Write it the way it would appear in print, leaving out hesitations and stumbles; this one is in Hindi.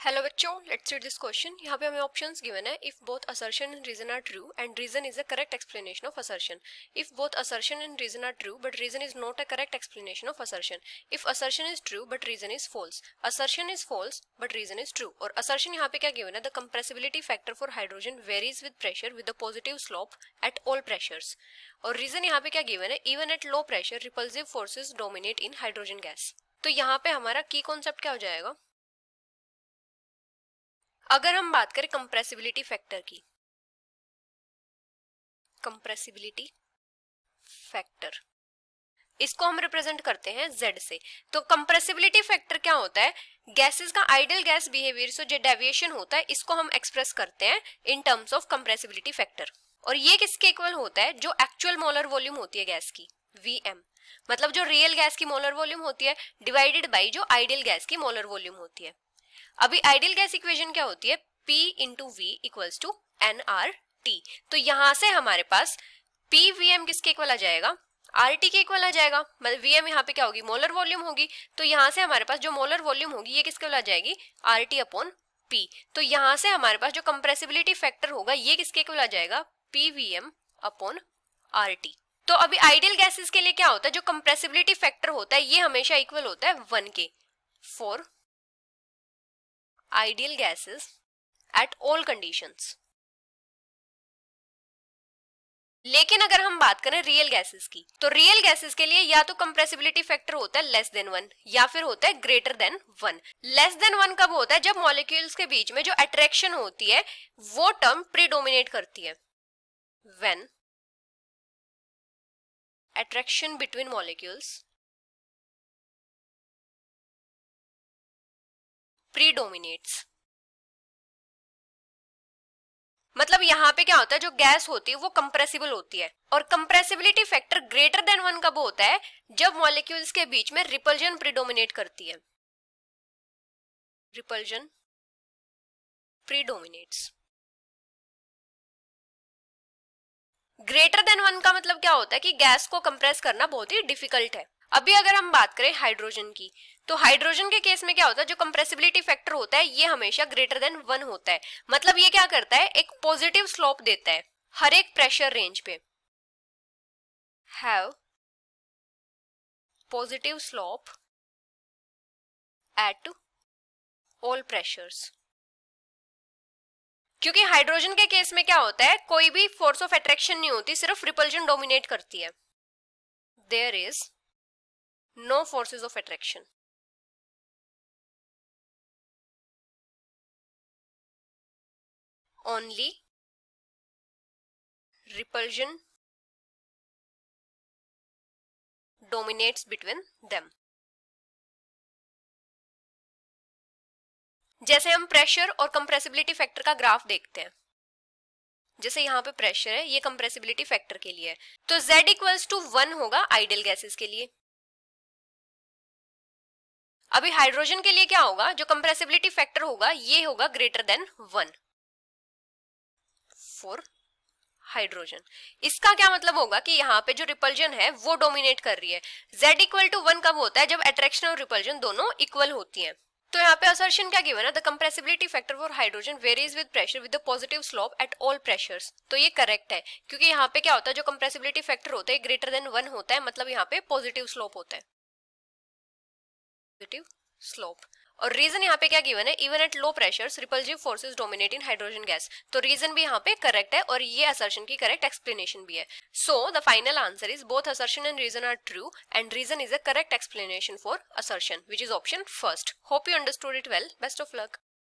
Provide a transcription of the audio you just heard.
हेलो बच्चों, लेट्स रीड दिस क्वेश्चन। यहाँ पे हमें ऑप्शंस गिवन है। If both assertion and reason are true and reason is a correct explanation of assertion. If both assertion and reason are true but reason is not a correct explanation of assertion. If assertion is true but reason is false. Assertion is false but reason is true. और असर्शन यहाँ पे क्या गिवन है? The compressibility factor for hydrogen varies with pressure with the positive slope at all pressures. और रीजन यहाँ पे क्या गिवन है? Even at low pressure repulsive forces dominate in hydrogen gas. तो यहाँ पे हमारा की कॉन्सेप्ट क्या हो जाएगा? अगर हम बात करें कंप्रेसिबिलिटी फैक्टर की, कंप्रेसिबिलिटी फैक्टर इसको हम रिप्रेजेंट करते हैं Z से। तो कंप्रेसिबिलिटी फैक्टर क्या होता है? गैसेस का आइडियल गैस बिहेवियर से जो डेविएशन होता है इसको हम एक्सप्रेस करते हैं in terms of compressibility factor. और ये किसके इक्वल होता है? जो एक्चुअल मोलर वॉल्यूम होती है गैस की, Vm, मतलब जो रियल गैस की मोलर वॉल्यूम होती है डिवाइडेड बाई जो आइडियल गैस की मोलर वॉल्यूम होती है। अभी आइडियल गैस इक्वेशन क्या होती है? P into V equals to nRT। तो यहां से हमारे पास PVm किसके इक्वल आ जाएगा? RT के इक्वल आ जाएगा। मतलब Vm यहाँ पे क्या होगी? मोलर वॉल्यूम होगी। तो यहां से हमारे पास जो मोलर वॉल्यूम होगी ये किसके इक्वल आ जाएगी? RT upon P। तो यहां से हमारे पास जो कंप्रेसिबिलिटी फैक्टर होगा ये किसके इक्वल आ जाएगा? PVm upon RT। तो अभी आइडियल गैसेस के लिए क्या होता है? जो कंप्रेसिबिलिटी फैक्टर होता है ये हमेशा इक्वल होता है 1 के for ideal gases at all conditions। लेकिन अगर हम बात करें रियल गैसेस की, तो रियल गैसेस के लिए या तो कंप्रेसिबिलिटी फैक्टर होता है लेस देन 1 या फिर होता है ग्रेटर देन 1। लेस देन 1 कब होता है? जब मॉलिक्यूल्स के बीच में जो अट्रैक्शन होती है वो टर्म प्रीडोमिनेट करती है। When attraction between molecules predominates. मतलब यहाँ पे क्या होता है? जो गैस होती है वो कंप्रेसिबल होती है। और कंप्रेसिबिलिटी फैक्टर ग्रेटर देन 1 कब होता है? जब मॉलिक्यूल्स के बीच में रिपल्जन प्रीडोमिनेट करती है। रिपल्जन प्रीडोमिनेट्स। ग्रेटर देन 1 का मतलब क्या होता है? कि गैस को कंप्रेस करना बहुत ही डिफिकल्ट है। अभी अगर हम बात करें हाइड्रोजन की, तो हाइड्रोजन के केस में क्या होता है? जो कंप्रेसिबिलिटी फैक्टर होता है ये हमेशा ग्रेटर देन 1 होता है। मतलब ये क्या करता है? एक पॉजिटिव स्लोप देता है हर एक प्रेशर रेंज पे। Have positive slope at all pressures. क्योंकि हाइड्रोजन के केस में क्या होता है? कोई भी फोर्स ऑफ अट्रैक्शन नहीं होती, सिर्फ रिपल्जन डोमिनेट करती है। There is no forces of attraction. Only repulsion dominates between them. जैसे हम प्रेशर और कंप्रेसिबिलिटी फैक्टर का ग्राफ देखते हैं, जैसे यहाँ पे प्रेशर है, ये कंप्रेसिबिलिटी फैक्टर के लिए है, तो Z इक्वल्स टू 1 होगा आइडियल गैसेस के लिए। अभी हाइड्रोजन के लिए क्या होगा? जो कंप्रेसिबिलिटी फैक्टर होगा ये होगा ग्रेटर देन 1 फॉर हाइड्रोजन। इसका क्या मतलब होगा? कि यहाँ पे जो रिपल्जन है वो डोमिनेट कर रही है। Z इक्वल टू 1 कब होता है? जब अट्रैक्शन और रिपल्जन दोनों इक्वल होती हैं। तो यहाँ पे असर्शन क्या गिवन है? The compressibility factor for hydrogen varies with pressure with the positive slope at all pressures. तो ये करेक्ट है, क्योंकि यहाँ पे क्या होता है? जो कंप्रेसिबिलिटी फैक्टर होता है ग्रेटर देन 1 होता है, मतलब यहाँ पे पॉजिटिव स्लोप होता है, पॉजिटिव स्लोप। और रीजन यहाँ पे क्या गिवन है? Even at low pressures repulsive forces dominate in hydrogen gas. तो रीजन भी यहाँ पे करेक्ट है और ये असर्शन की करेक्ट एक्सप्लेनेशन भी है। So the final answer is both assertion and reason are true and reason is a correct explanation for assertion, which is option first. Hope you understood it well. Best of luck.